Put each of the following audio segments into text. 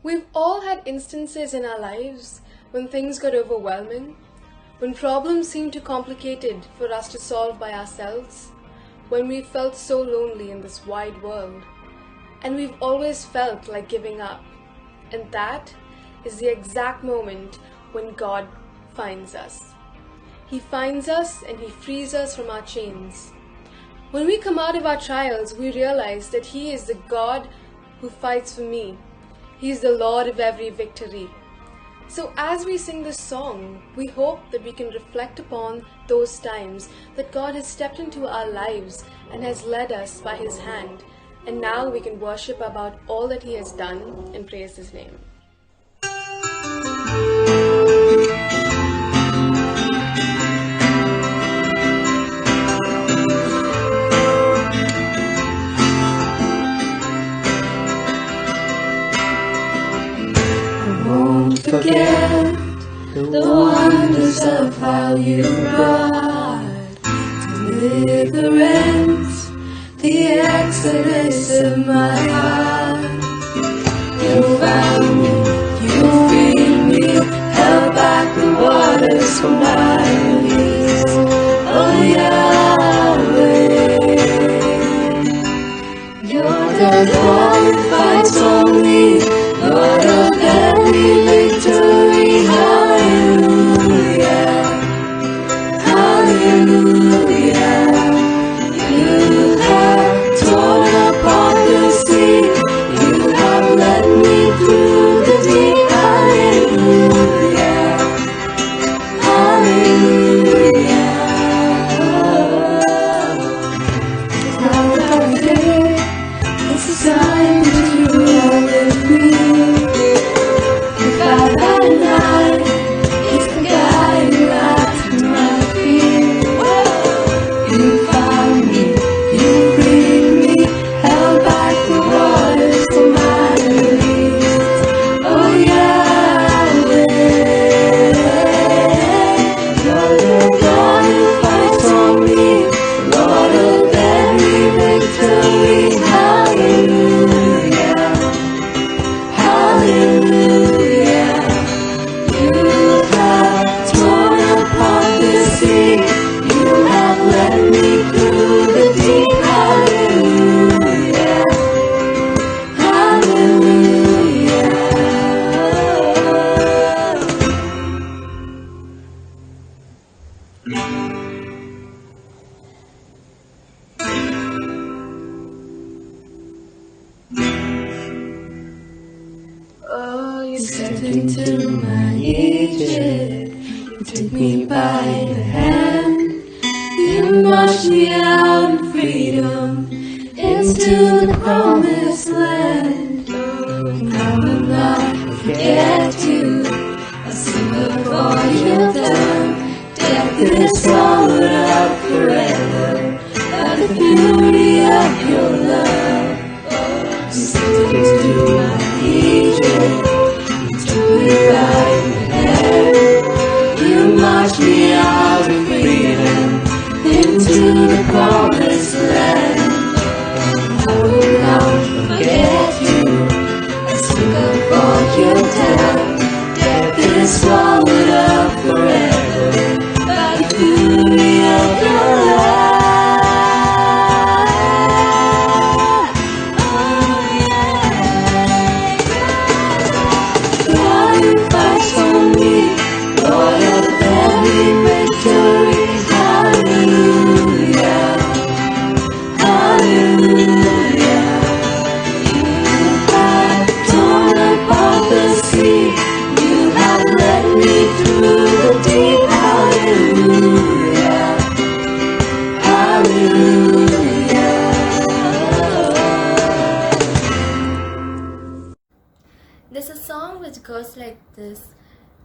We've all had instances in our lives when things got overwhelming, when problems seemed too complicated for us to solve by ourselves, when we felt so lonely in this wide world, and we've always felt like giving up. And that is the exact moment when God finds us. He finds us and He frees us from our chains. When we come out of our trials, we realize that He is the God who fights for me. He is the Lord of every victory. So as we sing this song, we hope that we can reflect upon those times that God has stepped into our lives and has led us by His hand. And now we can worship about all that He has done and praise His name. Forget the wonders of how you brought deliverance, the exodus of my heart. You found me, you freed me, held back the waters from my release. Oh Yahweh, you're the God who fights for me, Lord of every victory. Hallelujah, hallelujah. You have torn apart the sea, you have led me through the deep. Hallelujah, hallelujah. It's not every day, it's a sign that you are with me. If I had a night, it's the guiding light to my feet. You found me, you freed me, held back the waters for my release. Oh Yahweh, you're the God who fights for me, Lord of every victory. Hallelujah, hallelujah. You have torn apart the sea, you have led me through the deep. Hallelujah, hallelujah. Oh, you stepped into my Egypt, you took me by the hand, you marched me out in freedom into the promised land. Oh, I will not forget you, I'll sing of all you've done. Death is swallowed up forever by the beauty of your love. You stepped into my Egypt, you took me by the hand, you marched me out in freedom into the promised land. I will not forget you, I sing of all you've done. Death is swallowed up forever by the beauty of your love. Oh yeah, God who fights for me, Lord of every victory. Hallelujah, hallelujah. You have torn apart the sea, you have led me through the deep. Hallelujah, hallelujah. There's a song which goes like this.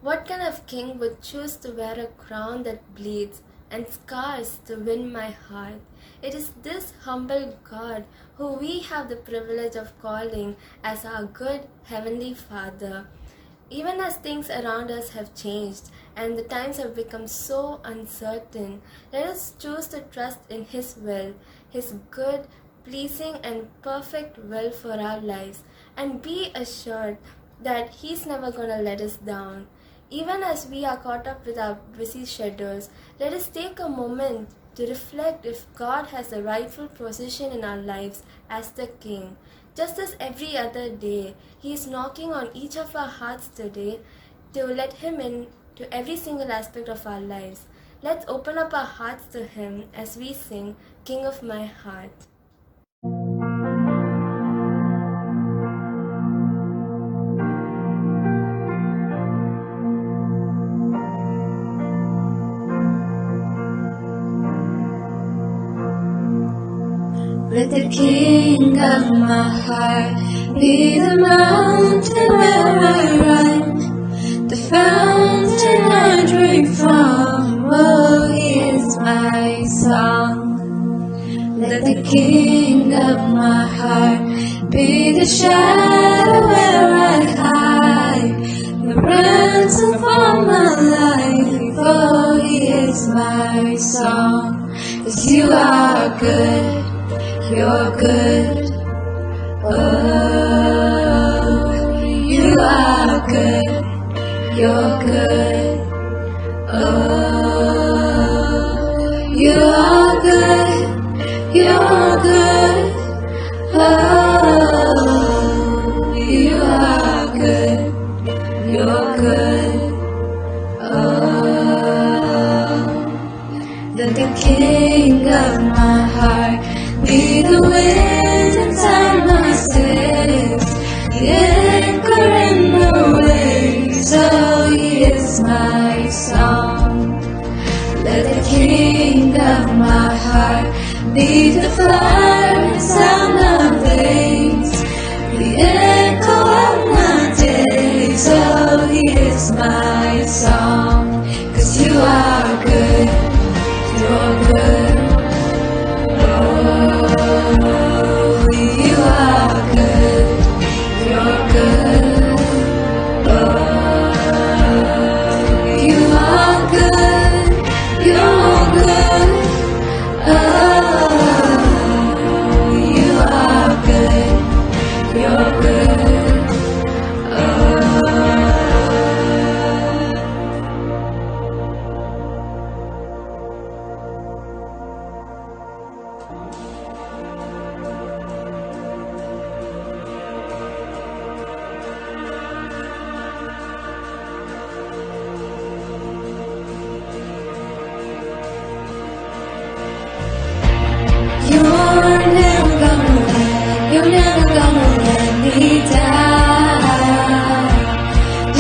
What kind of king would choose to wear a crown that bleeds and scars to win my heart? It is this humble God who we have the privilege of calling as our good Heavenly Father. Even as things around us have changed and the times have become so uncertain, let us choose to trust in His will, His good, pleasing and perfect will for our lives, and be assured that He's never gonna let us down. Even as we are caught up with our busy schedules, let us take a moment to reflect if God has the rightful position in our lives as the King. Just as every other day, He is knocking on each of our hearts today to let Him in to every single aspect of our lives. Let's open up our hearts to Him as we sing King of My Heart. Let the King of my heart be the mountain where I run, the fountain I drink from. Oh, He is my song. Let the King of my heart be the shadow where I hide, the ransom for my life. Oh, He is my song. 'Cause You are good. You're good, oh, You are good, you're good, oh, You are good, you're good, oh, You are good, you're good, oh. Let the King of my heart be the wind inside my sails, the anchor in the waves. Oh, He is my song. Let the King of my heart be the fire and sound of days, the echo of my days. Oh, He is my song. 'Cause You are good, you're good. Oh, You are good, you're good, oh, You are good, you're good, oh, You are good, you're good, oh. You're never gonna let me down.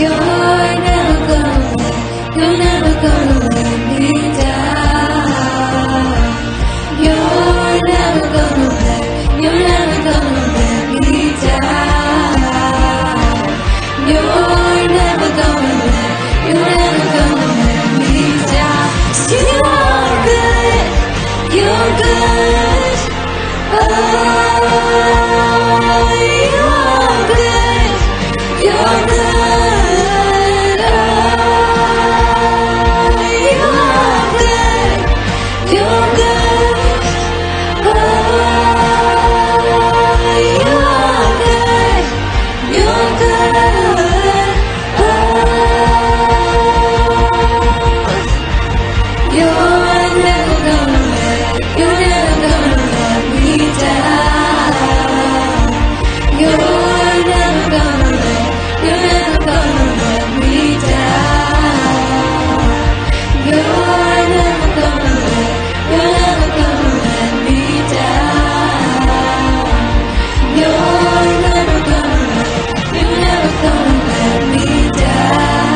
You're never gonna let me down. You're never gonna let me down. You're never gonna let me down. 'Cause You are good, you're good. Oh, You are good, you're good. Oh, You are good, you're good. Oh, You are good, you're good. Oh, You're never gonna let me down. You're never gonna let me down. You're never gonna let me down. You're never gonna let me down.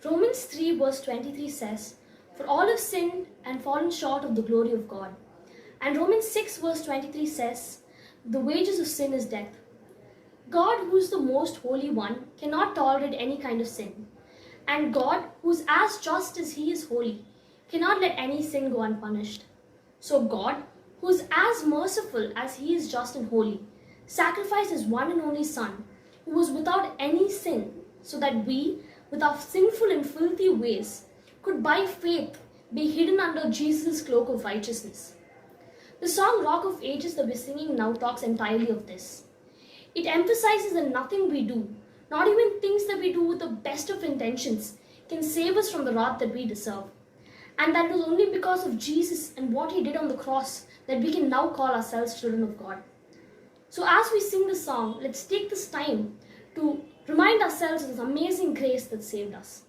Romans 3 verse 23 says, "For all have sinned and fallen short of the glory of God." And Romans 6 verse 23 says, "The wages of sin is death." God, who's the most holy one, cannot tolerate any kind of sin. And God, who's as just as he is holy, cannot let any sin go unpunished. So God, who's as merciful as he is just and holy, sacrificed his one and only Son, who was without any sin, so that we, with our sinful and filthy ways, could by faith be hidden under Jesus' cloak of righteousness. The song Rock of Ages that we're singing now talks entirely of this. It emphasizes that nothing we do, not even things that we do with the best of intentions, can save us from the wrath that we deserve. And that it was only because of Jesus and what he did on the cross that we can now call ourselves children of God. So as we sing this song, let's take this time to remind ourselves of this amazing grace that saved us.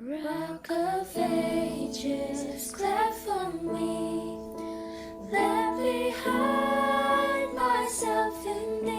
Rock of ages, clap for me. Let me hide myself in thee.